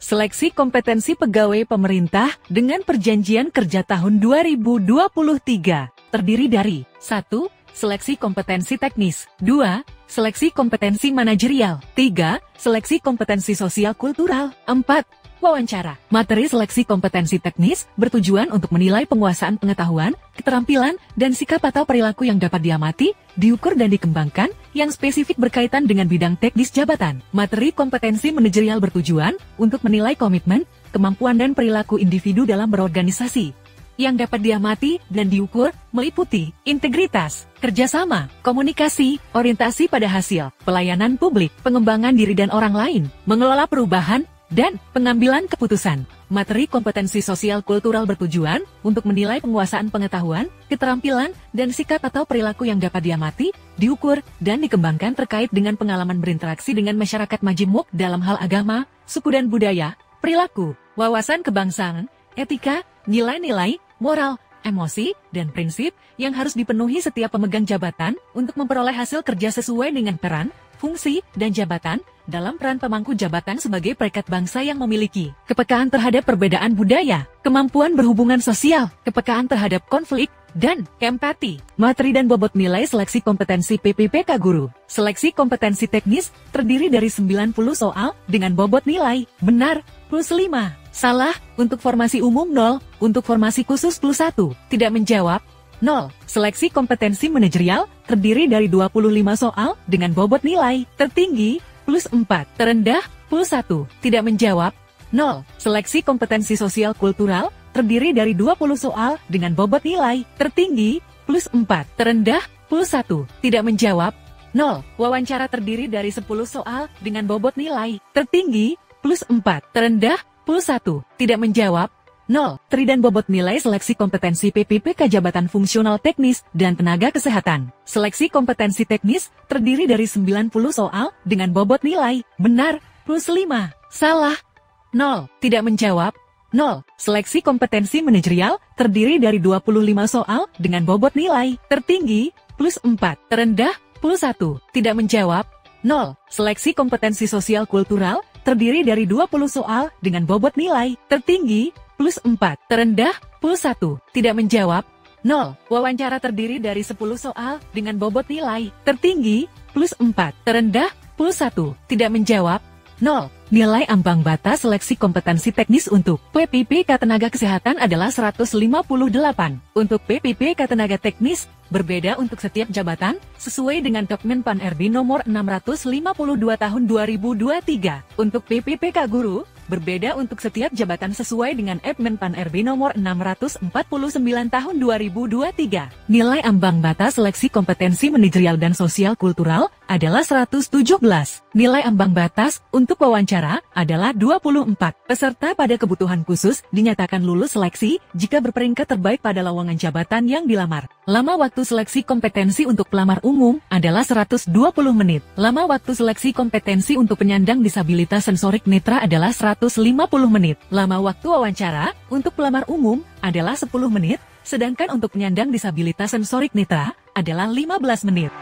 Seleksi kompetensi pegawai pemerintah dengan perjanjian kerja tahun 2023. Terdiri dari 1. Seleksi kompetensi teknis. 2. Seleksi kompetensi manajerial. 3. Seleksi kompetensi sosial kultural. 4. Wawancara. Materi seleksi kompetensi teknis bertujuan untuk menilai penguasaan pengetahuan, keterampilan, dan sikap atau perilaku yang dapat diamati, diukur dan dikembangkan, yang spesifik berkaitan dengan bidang teknis jabatan. Materi kompetensi manajerial bertujuan untuk menilai komitmen, kemampuan dan perilaku individu dalam berorganisasi. Yang dapat diamati dan diukur meliputi integritas, kerjasama, komunikasi, orientasi pada hasil, pelayanan publik, pengembangan diri dan orang lain, mengelola perubahan, dan pengambilan keputusan. Materi kompetensi sosial kultural bertujuan untuk menilai penguasaan pengetahuan, keterampilan, dan sikap atau perilaku yang dapat diamati, diukur, dan dikembangkan terkait dengan pengalaman berinteraksi dengan masyarakat majemuk dalam hal agama, suku dan budaya, perilaku, wawasan kebangsaan, etika, nilai-nilai, moral, emosi, dan prinsip yang harus dipenuhi setiap pemegang jabatan untuk memperoleh hasil kerja sesuai dengan peran, fungsi, dan jabatan dalam peran pemangku jabatan sebagai perekat bangsa yang memiliki kepekaan terhadap perbedaan budaya, kemampuan berhubungan sosial, kepekaan terhadap konflik, dan empati. Materi dan bobot nilai seleksi kompetensi PPPK Guru. Seleksi kompetensi teknis terdiri dari 90 soal dengan bobot nilai benar plus 5, salah untuk formasi umum 0, untuk formasi khusus plus 1, tidak menjawab 0. Seleksi kompetensi manajerial terdiri dari 25 soal dengan bobot nilai tertinggi plus 4, terendah plus 1, tidak menjawab 0. Seleksi kompetensi sosial kultural terdiri dari 20 soal dengan bobot nilai tertinggi plus 4, terendah plus 1, tidak menjawab 0. Wawancara terdiri dari 10 soal dengan bobot nilai tertinggi plus 4, terendah plus 1, tidak menjawab 0. Materi dan bobot nilai seleksi kompetensi PPPK Jabatan Fungsional Teknis dan Tenaga Kesehatan. Seleksi kompetensi teknis terdiri dari 90 soal dengan bobot nilai benar plus 5, salah 0, tidak menjawab 0. Seleksi kompetensi manajerial terdiri dari 25 soal dengan bobot nilai tertinggi plus 4, terendah plus 1, tidak menjawab 0. Seleksi kompetensi sosial kultural terdiri dari 20 soal dengan bobot nilai tertinggi plus 4, terendah plus 1, tidak menjawab 0. Wawancara terdiri dari 10 soal dengan bobot nilai tertinggi plus 4, terendah plus 1, tidak menjawab 0. Nilai ambang batas seleksi kompetensi teknis untuk PPPK Tenaga Kesehatan adalah 158. Untuk PPPK Tenaga Teknis, berbeda untuk setiap jabatan, sesuai dengan Kepmen Pan RB nomor 652 tahun 2023. Untuk PPPK Guru, berbeda untuk setiap jabatan sesuai dengan Kepmen Pan RB nomor 649 tahun 2023. Nilai ambang batas seleksi kompetensi manajerial dan sosial kultural adalah 117. Nilai ambang batas untuk wawancara adalah 24. Peserta pada kebutuhan khusus dinyatakan lulus seleksi jika berperingkat terbaik pada lowongan jabatan yang dilamar. Lama waktu seleksi kompetensi untuk pelamar umum adalah 120 menit. Lama waktu seleksi kompetensi untuk penyandang disabilitas sensorik netra adalah 150 menit. Lama waktu wawancara untuk pelamar umum adalah 10 menit, sedangkan untuk penyandang disabilitas sensorik netra adalah 15 menit.